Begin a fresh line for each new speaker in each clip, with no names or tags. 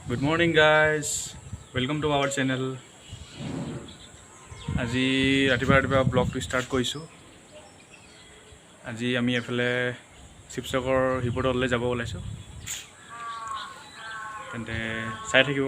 Good morning guys, welcome to our channel. আজি ৰাতিপুৱা ব্লগটো start কৰিছোঁ। আজি আমি এফালে শিৱসাগৰ শিৱদৌললৈ যাব ওলাইছোঁ, তেন্তে চাই থাকিব।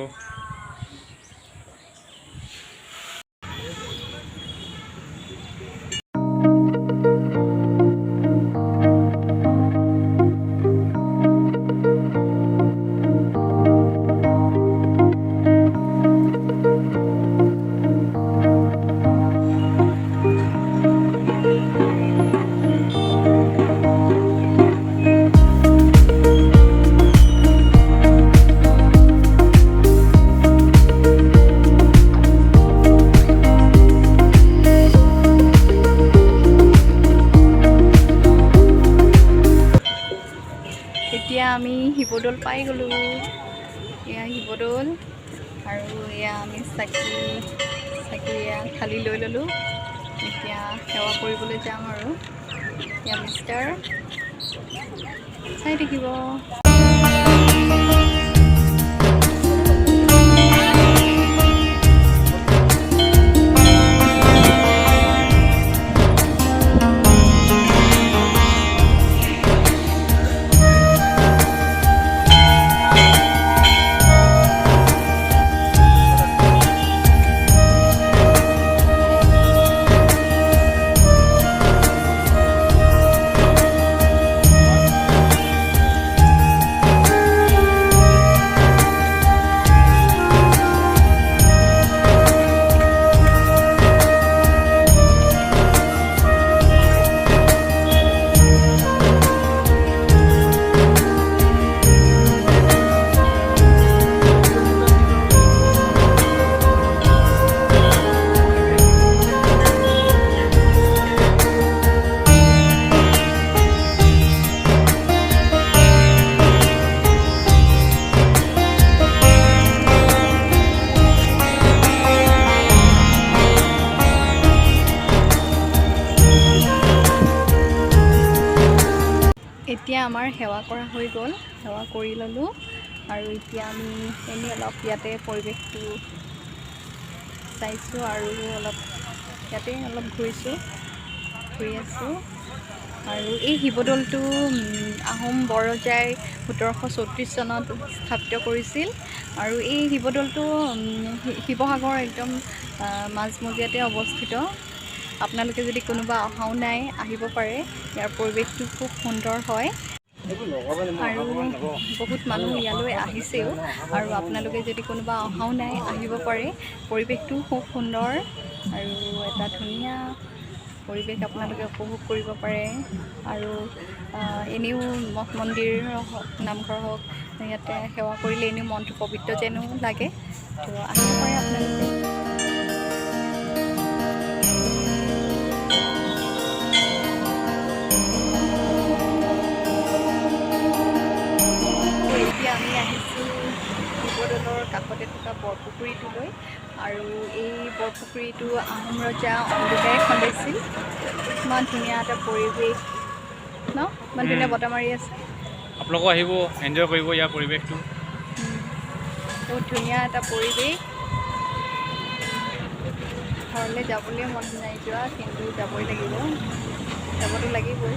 এতিয়া আমি শিৱদৌল পাই গ'লোঁ। এয়া শিৱদৌল আৰু এয়া আমি চাকি এয়া থালি লৈ ল'লোঁ। এতিয়া সেৱা কৰিবলৈ যাম আৰু এয়া মিষ্টাৰ চাই থাকিব। এতিয়া আমাৰ সেৱা কৰা হৈ গ'ল, সেৱা কৰি ল'লোঁ আৰু এতিয়া আমি এনেই অলপ ইয়াতে পৰিৱেশটো চাইছোঁ আৰু ইয়াতে অলপ ঘূৰি আছোঁ। আৰু এই শিৱদৌলটো আহোম বৰৰজাই 1734 চনত স্থাপিত কৰিছিল আৰু এই শিৱদৌলটো শিৱসাগৰ একদম মাজমজিয়াতে অৱস্থিত। আপোনালোকে যদি কোনোবা অহাও নাই আহিব পাৰে, ইয়াৰ পৰিৱেশটো খুব সুন্দৰ হয় আৰু বহুত মানুহ ইয়ালৈ আহিছেও। আৰু আপোনালোকে যদি কোনোবা অহাও নাই আহিব পাৰে, পৰিৱেশটো খুব সুন্দৰ আৰু এটা ধুনীয়া পৰিৱেশ আপোনালোকে উপভোগ কৰিব পাৰে। আৰু এনেও মঠ মন্দিৰ হওক নামঘৰ হওক ইয়াতে সেৱা কৰিলে এনেও মনটো পবিত্ৰ যেনো লাগে, তো আহিব পাৰে আপোনালোকে। আমি আহিছোঁ শিৱদৌলৰ কাষতে থকা বৰপুখুৰীটোলৈ আৰু এই বৰপুখুৰীটো আহোম ৰজা অম্বিকাই খন্দাইছিল। ইমান ধুনীয়া এটা পৰিৱেশ ন, ইমান ধুনীয়া বতাহ মাৰি আছে।
আপোনালোকো আহিব, এনজয় কৰিব ইয়াৰ পৰিৱেশটো।
বহুত ধুনীয়া এটা পৰিৱেশ। ঘৰলৈ যাবলৈ মন নাই যোৱা, কিন্তু যাবই লাগিব, যাবতো লাগিবই।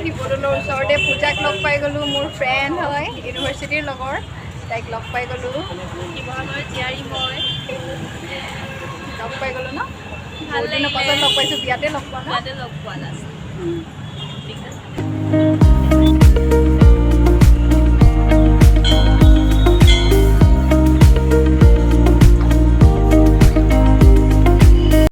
শিৱদৌলৰ ওচৰতে পূজাক লগ পাই গ'লোঁ, মোৰ ফ্ৰেণ্ড হয়, ইউনিভাৰ্চিটিৰ লগৰ, তাইক লগ পাই গ'লোঁ। শিৱসাগৰৰ জীয়াৰী মই লগ পাই গ'লোঁ ন, ভাল লাগিলে। পাছত লগ পাইছোঁ, বিয়াতে লগ পোৱা ন, বিয়াতে লগ পোৱা লাষ্ট।